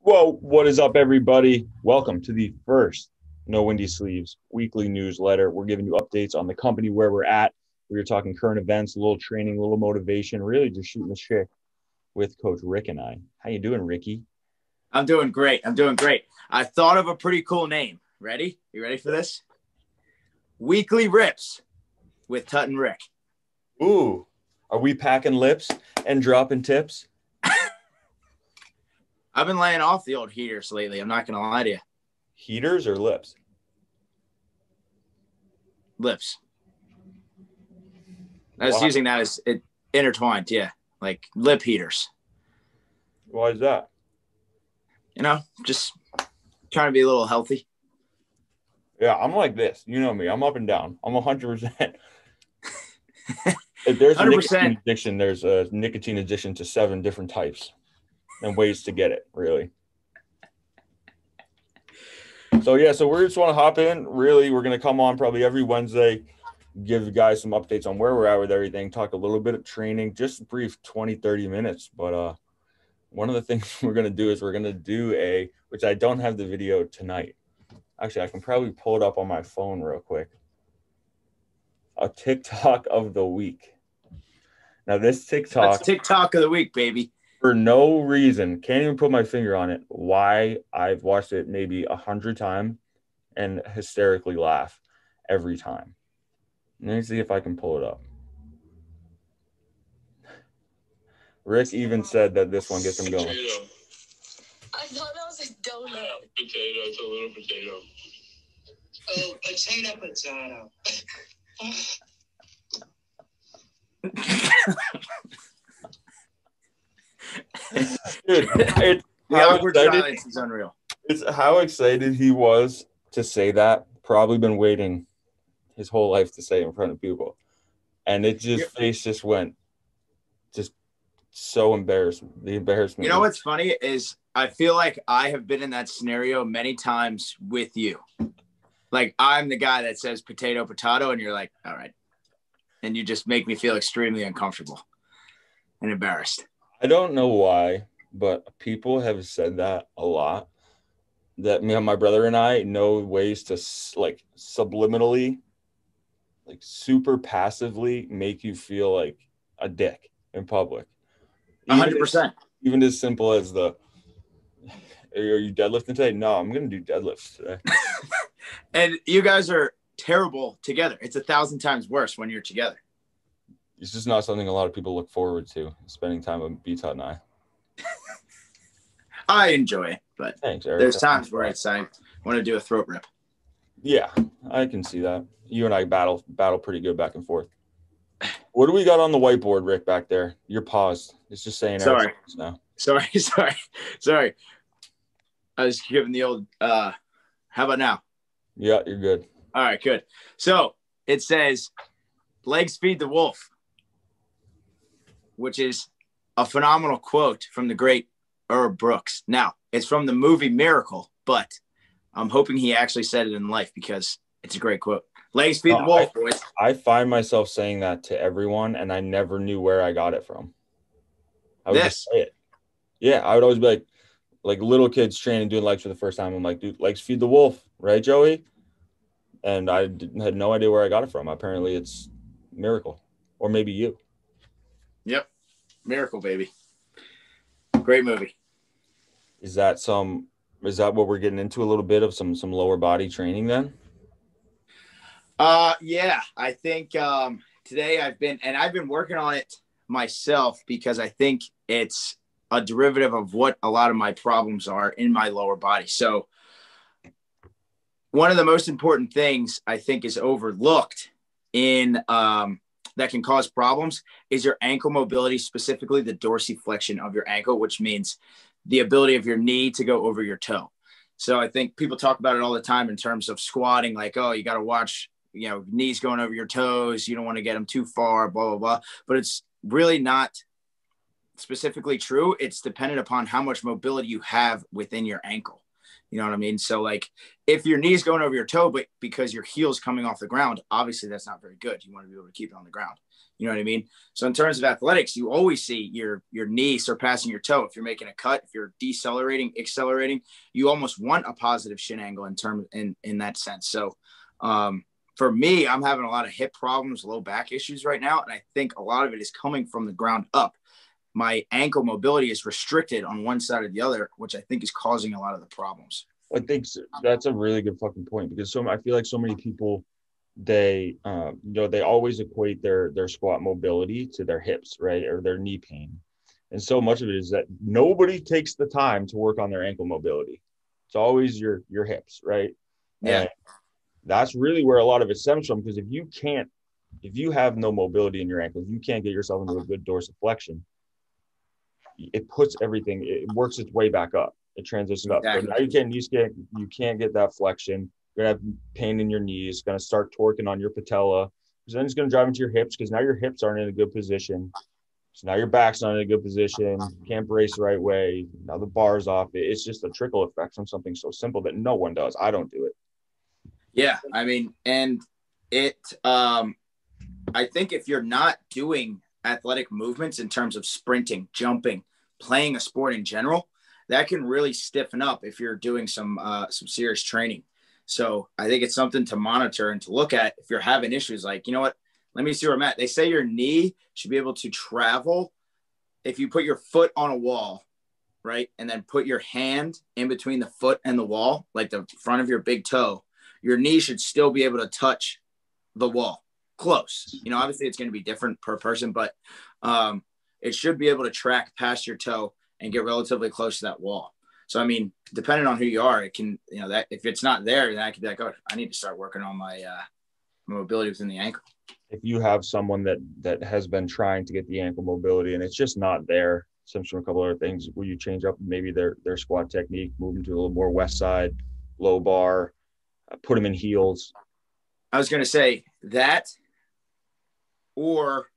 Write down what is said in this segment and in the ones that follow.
Whoa, what is up, everybody? Welcome to the first No Windy Sleeves weekly newsletter. We're giving you updates on the company, where we're at. We're talking current events, a little training, a little motivation, really just shooting the shit with Coach Rik and I. How you doing, Ricky? I'm doing great. I thought of a pretty cool name. Ready? You ready for this? Weekly Rips with Tut and Rik. Ooh, are we packing lips and dropping tips? I've been laying off the old heaters lately. I'm not going to lie to you. Heaters or lips? Lips. I was using that as it intertwined. Yeah. Like lip heaters. Why is that? Just trying to be a little healthy. Yeah, I'm like this. You know me. I'm up and down. I'm 100%. If there's a 100%. nicotine addiction, there's a nicotine addiction to 7 different types and ways to get it, really. So we just want to hop in. Really, we're going to come on probably every Wednesday, give you guys some updates on where we're at with everything, talk a little bit of training, just brief 20, 30 minutes. But one of the things we're going to do is we're going to do which I don't have the video tonight. Actually, I can probably pull it up on my phone real quick. A TikTok of the week. Now, this TikTok. That's TikTok of the week, baby. For no reason, can't even put my finger on it, why I've watched it maybe 100 times and hysterically laugh every time. Let me see if I can pull it up. Rik even said that this one gets him going. Potato. I thought that was a donut. Potato, it's a little potato. Oh, potato. Dude, The awkward silence is unreal. It's how excited he was to say that. Probably been waiting his whole life to say it in front of people. And it just, face just went just so embarrassed. The embarrassment. You know what's funny is I feel like I have been in that scenario many times with you. Like I'm the guy that says potato, and you're like, all right. And you just make me feel extremely uncomfortable and embarrassed. I don't know why, but people have said that a lot. That my brother and I know ways to like subliminally, like super passively make you feel like a dick in public. 100%. Even as simple as are you deadlifting today? No, I'm going to do deadlifts today. And you guys are terrible together. It's 1,000 times worse when you're together. It's just not something a lot of people look forward to, spending time with B-Tot and I. I enjoy it, but thanks, Eric. There's times where I want to do a throat rip. Yeah, I can see that. You and I battle pretty good back and forth. What do we got on the whiteboard, Rik, back there? You're paused. It's just saying Sorry. Now. Sorry. I was giving the old, how about now? Yeah, you're good. All right, good. So it says, legs feed the wolf, which is a phenomenal quote from the great Herb Brooks. Now, it's from the movie Miracle, but I'm hoping he actually said it in life because it's a great quote. Legs feed the wolf, boys. I find myself saying that to everyone, and I never knew where I got it from. I would just say it. Yeah, I would always be like little kids training, doing legs for the first time. I'm like, dude, legs feed the wolf, right, Joey? And I had no idea where I got it from. Apparently, it's Miracle, or maybe you. Yep, Miracle, baby. Great movie. Is that what we're getting into a little bit of some lower body training then? Yeah, I think today I've been working on it myself because I think it's a derivative of what a lot of my problems are in my lower body. So one of the most important things I think is overlooked in that can cause problems is your ankle mobility, specifically the dorsiflexion of your ankle, which means the ability of your knee to go over your toe. So I think people talk about it all the time in terms of squatting, like, oh, you got to watch, knees going over your toes. You don't want to get them too far, blah, blah, blah. But it's really not specifically true. It's dependent upon how much mobility you have within your ankle. You know what I mean? So like if your knee's going over your toe, but because your heel's coming off the ground, obviously that's not very good. You want to be able to keep it on the ground. You know what I mean? So in terms of athletics, you always see your knee surpassing your toe. If you're making a cut, if you're decelerating, accelerating, you almost want a positive shin angle in that sense. So for me, I'm having a lot of hip problems, low back issues right now. And I think a lot of it is coming from the ground up. My ankle mobility is restricted on one side or the other, which I think is causing a lot of the problems. I think that's a really good fucking point, because I feel like so many people, they they always equate their squat mobility to their hips, right, or their knee pain. And so much of it is that nobody takes the time to work on their ankle mobility. It's always your hips, right? Yeah. And that's really where a lot of it stems from, because if you have no mobility in your ankles, you can't get yourself into a good dorsiflexion. It puts everything, it works its way back up. It transitions up. Exactly. So now you can't get that flexion. You're going to have pain in your knees, going to start torquing on your patella. Because then it's going to drive into your hips, because now your hips aren't in a good position. So now your back's not in a good position. You can't brace the right way. Now the bar's off. It's just a trickle effect from something so simple that no one does. I don't do it. Yeah. I mean, and I think if you're not doing athletic movements in terms of sprinting, jumping, playing a sport in general, that can really stiffen up if you're doing some serious training. So I think it's something to monitor and to look at if you're having issues like, you know what, let me see where I'm at. They say your knee should be able to travel if you put your foot on a wall, right? And then put your hand in between the foot and the wall, like the front of your big toe, your knee should still be able to touch the wall. Close. You know, obviously it's going to be different per person, but it should be able to track past your toe and get relatively close to that wall. So, I mean, depending on who you are, it can, you know, that if it's not there, then I could be like, oh, I need to start working on my mobility within the ankle. If you have someone that has been trying to get the ankle mobility and it's just not there, stems from a couple other things, where you change up maybe their squat technique, move them to a little more west side, low bar, put them in heels. I was going to say that, or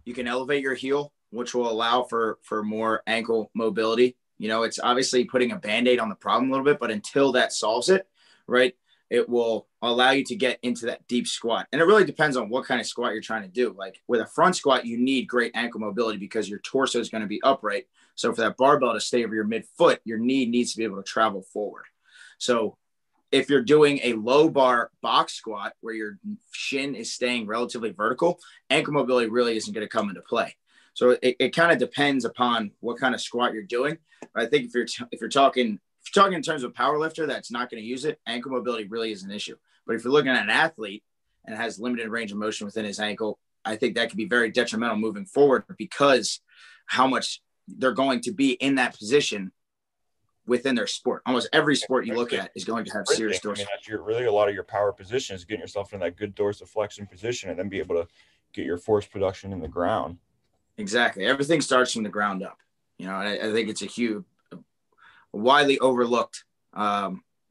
you can elevate your heel, which will allow for more ankle mobility. You know, it's obviously putting a Band-Aid on the problem a little bit, but until that solves it, right, it will allow you to get into that deep squat. And it really depends on what kind of squat you're trying to do. Like with a front squat, you need great ankle mobility because your torso is going to be upright. So for that barbell to stay over your midfoot, your knee needs to be able to travel forward. So if you're doing a low bar box squat where your shin is staying relatively vertical, ankle mobility really isn't going to come into play. So it kind of depends upon what kind of squat you're doing. But I think if you're talking in terms of power lifter that's not going to use it, ankle mobility really is an issue. But if you're looking at an athlete and has limited range of motion within his ankle, I think that could be very detrimental moving forward because how much they're going to be in that position within their sport. Almost every sport you look at is going to have serious dorsal. I mean, that's really a lot of your power position is getting yourself in that good dorsiflexion position and then be able to get your force production in the ground. Exactly. Everything starts from the ground up. You know, I think it's a huge, widely overlooked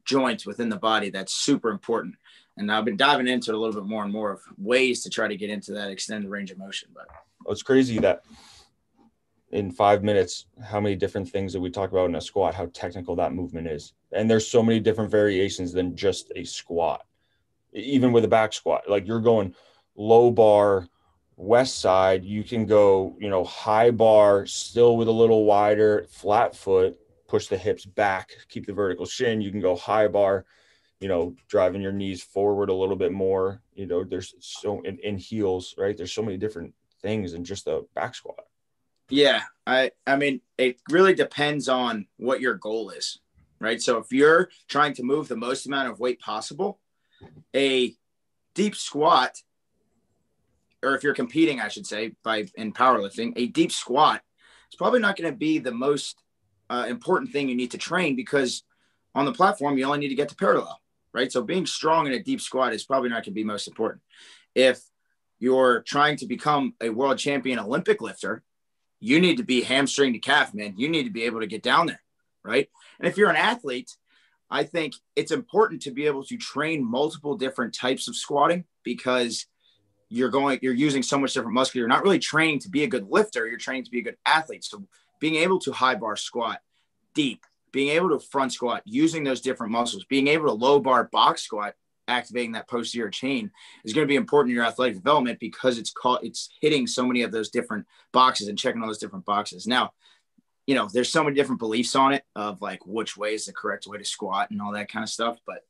joint within the body that's super important. And I've been diving into it a little bit more and more of ways to try to get into that extended range of motion. But it's crazy that in 5 minutes, how many different things that we talk about in a squat, how technical that movement is. And there's so many different variations than just a squat. Even with a back squat, like you're going low bar, west side, you can go, you know, high bar, still with a little wider, flat foot, push the hips back, keep the vertical shin. You can go high bar, you know, driving your knees forward a little bit more. You know, there's so in heels, right? There's so many different things in just a back squat. Yeah, I mean, it really depends on what your goal is, right? So if you're trying to move the most amount of weight possible, a deep squat, or if you're competing, I should say, in powerlifting, a deep squat is probably not going to be the most important thing you need to train because on the platform, you only need to get to parallel, right? So being strong in a deep squat is probably not going to be most important. If you're trying to become a world champion Olympic lifter, you need to be hamstring to calf, man. You need to be able to get down there, right? And if you're an athlete, I think it's important to be able to train multiple different types of squatting because you're using so much different muscle. You're not really training to be a good lifter. You're training to be a good athlete. So being able to high bar squat deep being able to front squat, using those different muscles, being able to low bar box squat, activating that posterior chain is going to be important in your athletic development because it's hitting so many of those different boxes and checking all those different boxes. Now, you know, there's so many different beliefs on it of like which way is the correct way to squat and all that kind of stuff. But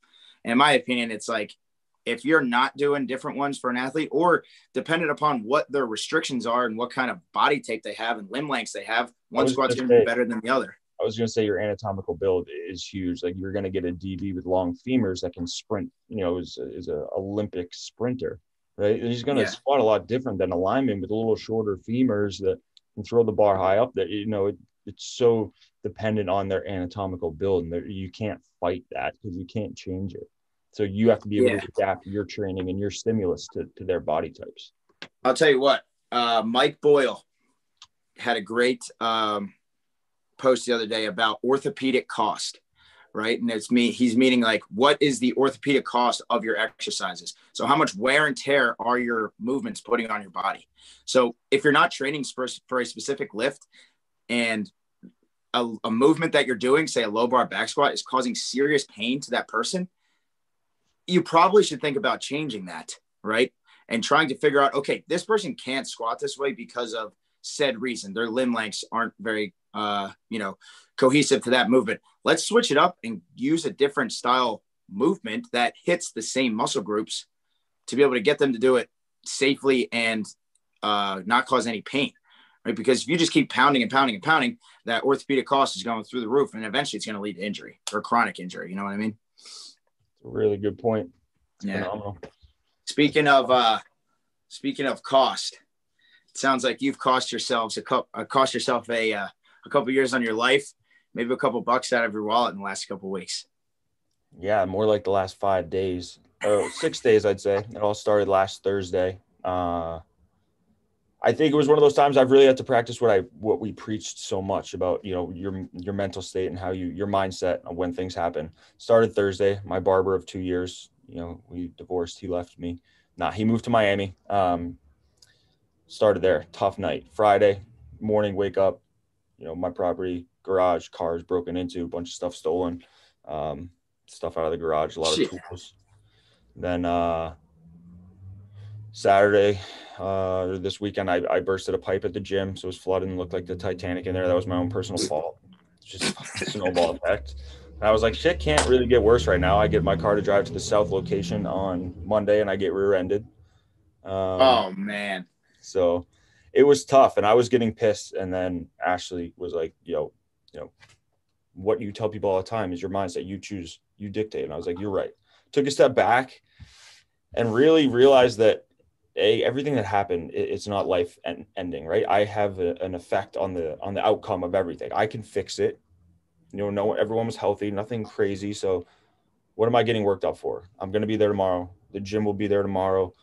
in my opinion, it's like, if you're not doing different ones for an athlete, or dependent upon what their restrictions are and what kind of body tape they have and limb lengths they have, one squat's going to be better than the other. I was going to say your anatomical build is huge. Like you're going to get a DB with long femurs that can sprint, you know, is a Olympic sprinter, right? And he's going to squat a lot different than a lineman with a little shorter femurs that can throw the bar high up. That, you know, it's so dependent on their anatomical build, and you can't fight that because you can't change it. So you have to be able to adapt your training and your stimulus to their body types. I'll tell you what, Mike Boyle had a great post the other day about orthopedic cost, right? And he's meaning like, what is the orthopedic cost of your exercises? So how much wear and tear are your movements putting on your body? So if you're not training for a specific lift and a movement that you're doing, say a low bar back squat, is causing serious pain to that person, you probably should think about changing that, right? And trying to figure out, okay, this person can't squat this way because of said reason. Their limb lengths aren't very, cohesive to that movement. Let's switch it up and use a different style movement that hits the same muscle groups to be able to get them to do it safely and not cause any pain, right? Because if you just keep pounding and pounding and pounding, that orthopedic cost is going through the roof, and eventually it's going to lead to injury or chronic injury. You know what I mean? Really good point. It's phenomenal. Speaking of cost, it sounds like you've cost yourself a couple years on your life, maybe a couple bucks out of your wallet in the last couple of weeks. Yeah, more like the last 5 days, or 6 days, I'd say. It all started last Thursday. I think it was one of those times I've really had to practice what we preached so much about, you know, your mental state and how your mindset when things happen. Started Thursday. My barber of 2 years, you know, we divorced. He left me. He moved to Miami. Started there. Tough night. Friday morning, wake up, you know, my property, garage, cars broken into, a bunch of stuff stolen, stuff out of the garage, a lot of tools. Then Saturday, this weekend, I bursted a pipe at the gym, so it was flooding, looked like the Titanic in there. That was my own personal fault. Just snowball effect. And I was like, shit can't really get worse right now. I get my car to drive to the south location on Monday, and I get rear-ended. Oh, man. So it was tough, and I was getting pissed. And then Ashley was like, yo, you know, what you tell people all the time is your mindset. You choose, you dictate. And I was like, you're right. Took a step back and really realized that everything that happened, it's not life ending, right? I have an effect on the outcome of everything. I can fix it. You know, everyone was healthy, nothing crazy. So what am I getting worked up for? I'm going to be there tomorrow. The gym will be there tomorrow.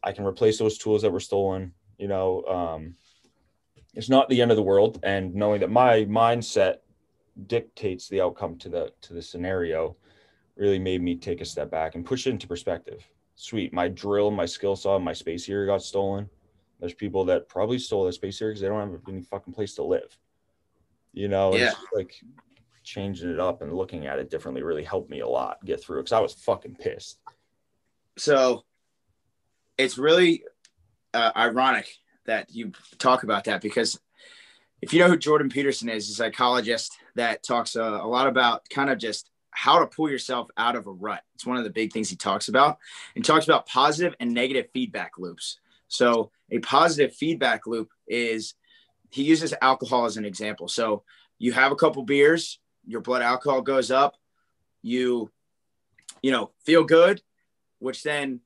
I can replace those tools that were stolen. You know, it's not the end of the world. And knowing that my mindset dictates the outcome to the scenario really made me take a step back and push it into perspective. Sweet. My drill, my skill saw, my space heater got stolen. There's people that probably stole their space heater because they don't have any fucking place to live. You know, it's like changing it up and looking at it differently really helped me a lot get through it because I was fucking pissed. So it's really ironic that you talk about that, because if you know who Jordan Peterson is, a psychologist that talks a lot about kind of just how to pull yourself out of a rut. It's one of the big things he talks about, and talks about positive and negative feedback loops. So a positive feedback loop is, he uses alcohol as an example. So you have a couple beers, your blood alcohol goes up, you feel good, which then,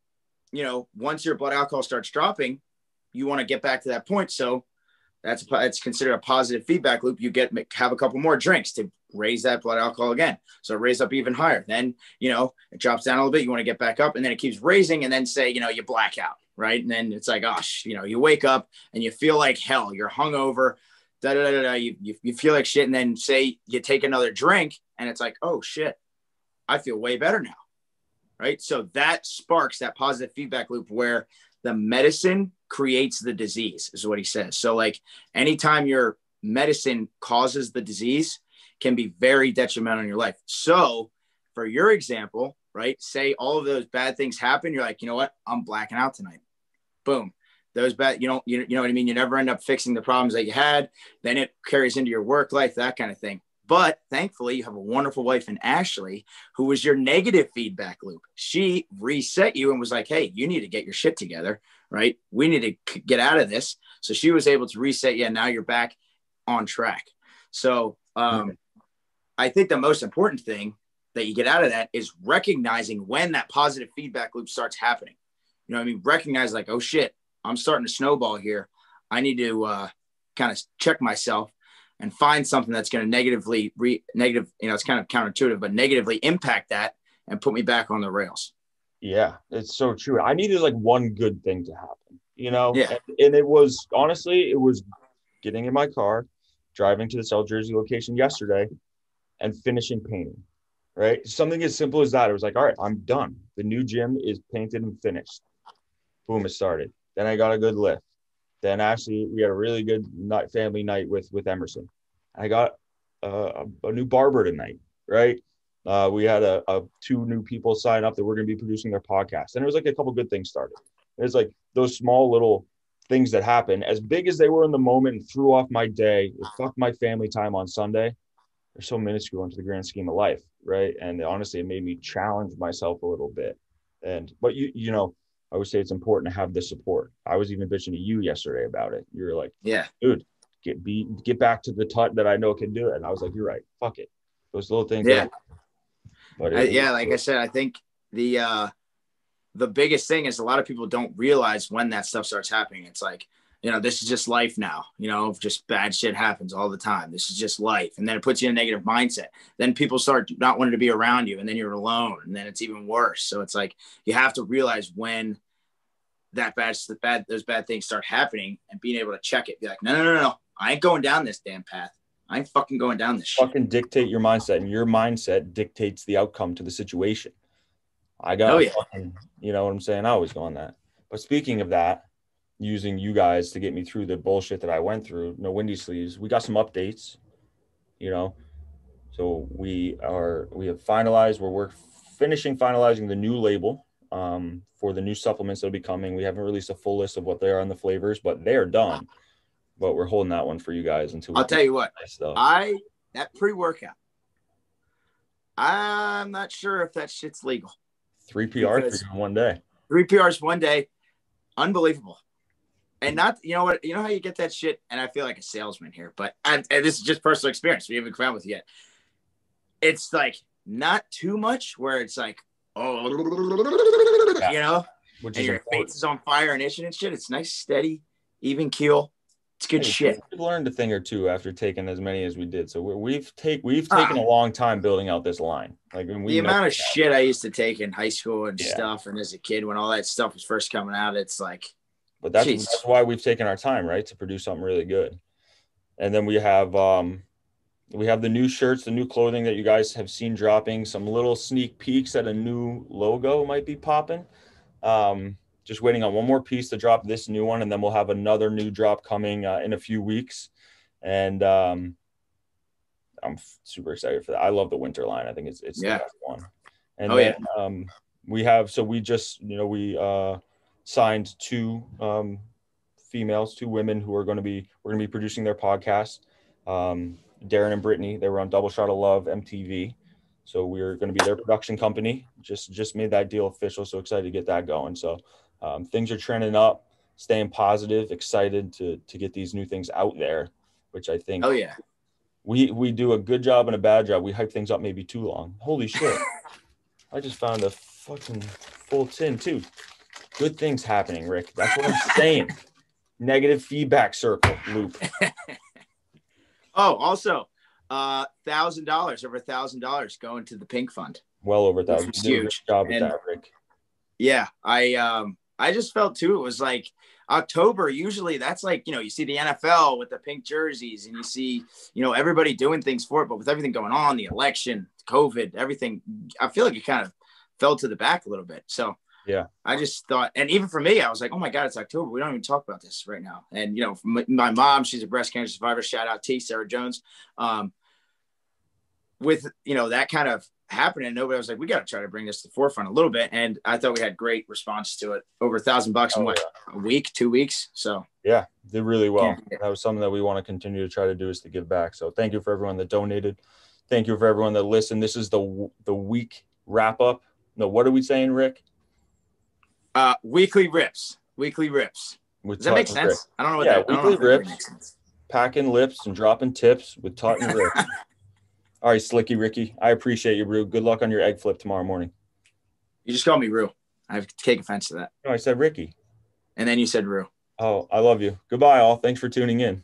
once your blood alcohol starts dropping, you want to get back to that point. So it's considered a positive feedback loop. You have a couple more drinks to raise that blood alcohol again. So raise up even higher. Then, it drops down a little bit. You want to get back up, and then it keeps raising, and then say, you black out. Right. And then it's like, gosh, you wake up and you feel like hell, you're hungover, you feel like shit. And then say you take another drink and it's like, oh shit, I feel way better now. Right. So that sparks that positive feedback loop where the medicine creates the disease, is what he says. So like anytime your medicine causes the disease, can be very detrimental in your life. So for your example, right, say all of those bad things happen. You're like, you know what? I'm blacking out tonight. Boom. Those bad, you know what I mean? You never end up fixing the problems that you had. Then it carries into your work life, that kind of thing. But thankfully, you have a wonderful wife in Ashley, who was your negative feedback loop. She reset you and was like, hey, you need to get your shit together, right? We need to get out of this. So she was able to reset you, and now you're back on track. So I think the most important thing that you get out of that is recognizing when that positive feedback loop starts happening. You know what I mean? Recognize like, oh shit, I'm starting to snowball here. I need to kind of check myself and find something that's going to negatively, it's kind of counterintuitive, but negatively impact that and put me back on the rails. Yeah, it's so true. I needed like one good thing to happen, Yeah. and it was getting in my car, driving to the South Jersey location yesterday and finishing painting, right? Something as simple as that. It was like, all right, I'm done. The new gym is painted and finished. Boom, it started. Then I got a good lift. Then actually we had a really good family night with Emerson. I got a new barber tonight, right? We had two new people sign up that we're going to be producing their podcast. And it was like a couple good things started. It's like those small little things that happen, as big as they were in the moment and threw off my day, it fucked my family time on Sunday. They're so minuscule into the grand scheme of life, right? And honestly, it made me challenge myself a little bit. But I would say it's important to have the support. I was even bitching to you yesterday about it. You were like, yeah, dude, get back to the Tut that I know can do it. And I was like, you're right. Fuck it. Those little things. Yeah. But like I said, I think the biggest thing is a lot of people don't realize when that stuff starts happening. It's like, this is just life now, just bad shit happens all the time. This is just life. And then it puts you in a negative mindset. Then people start not wanting to be around you, and then you're alone, and then it's even worse. So it's like, you have to realize when those bad things start happening and being able to check it. Be like, no. I ain't going down this damn path. I ain't fucking going down this shit. Fucking dictate your mindset, and your mindset dictates the outcome to the situation. I got, you know what I'm saying? I always go on that. But speaking of that, using you guys to get me through the bullshit that I went through, no windy sleeves. We got some updates, so we have finalized. We're finalizing the new label for the new supplements that'll be coming. We haven't released a full list of what they are and the flavors, but they are done. But we're holding that one for you guys until I'll tell you what, that pre-workout, I'm not sure if that shit's legal. 3 PRs for one day. 3 PRs one day. Unbelievable. And not, you know what, how you get that shit? And I feel like a salesman here, but and this is just personal experience. We haven't come out with it yet. It's like not too much where it's like, and your face is on fire and itching and shit. It's nice, steady, even keel. It's good shit. We've learned a thing or two after taking as many as we did. So we've taken a long time building out this line. Like the amount of shit I used to take in high school and stuff, and as a kid when all that stuff was first coming out, it's like. But that's why we've taken our time, right, to produce something really good. And then we have the new shirts, the new clothing that you guys have seen dropping. Some little sneak peeks at a new logo might be popping. Just waiting on one more piece to drop this new one, and then we'll have another new drop coming in a few weeks. And I'm super excited for that. I love the winter line. I think it's the best one. And we just signed two females, two women who we're going to be producing their podcast. Darren and Brittany, they were on Double Shot of Love MTV. So we're going to be their production company. Just made that deal official. So excited to get that going. So things are trending up, staying positive, excited to get these new things out there, which I think we do a good job and a bad job. We hype things up maybe too long. Holy shit. I just found a fucking full tin too. Good things happening, Rick. That's what I'm saying. Negative feedback circle loop. Also, $1,000, over $1,000 going to the Pink Fund. Well over $1,000. It's huge. Good job with that, Rick. Yeah, I just felt too. It was like October. Usually, that's like you see the NFL with the pink jerseys, and you see everybody doing things for it. But with everything going on, the election, COVID, everything, I feel like it kind of fell to the back a little bit. So. Yeah, I just thought, and even for me, I was like, oh my God, it's October. We don't even talk about this right now. And, my mom, she's a breast cancer survivor. Shout out T, Sarah Jones. with, that kind of happening, nobody was like, we got to try to bring this to the forefront a little bit. And I thought we had great response to it. Over $1,000 in what, a week, 2 weeks. So yeah, did really well. That was something that we want to continue to try to do, is to give back. So thank you for everyone that donated. Thank you for everyone that listened. This is the week wrap up. No, what are we saying, Rick? Weekly rips. Does that make sense? I don't know what that. Weekly rips. Packing lips and dropping tips with Tut and Rik. All right, Slicky Ricky. I appreciate you, Rue. Good luck on your egg flip tomorrow morning. You just called me Rue. I take offense to that. No, I said Ricky. And then you said Rue. Oh, I love you. Goodbye, all. Thanks for tuning in.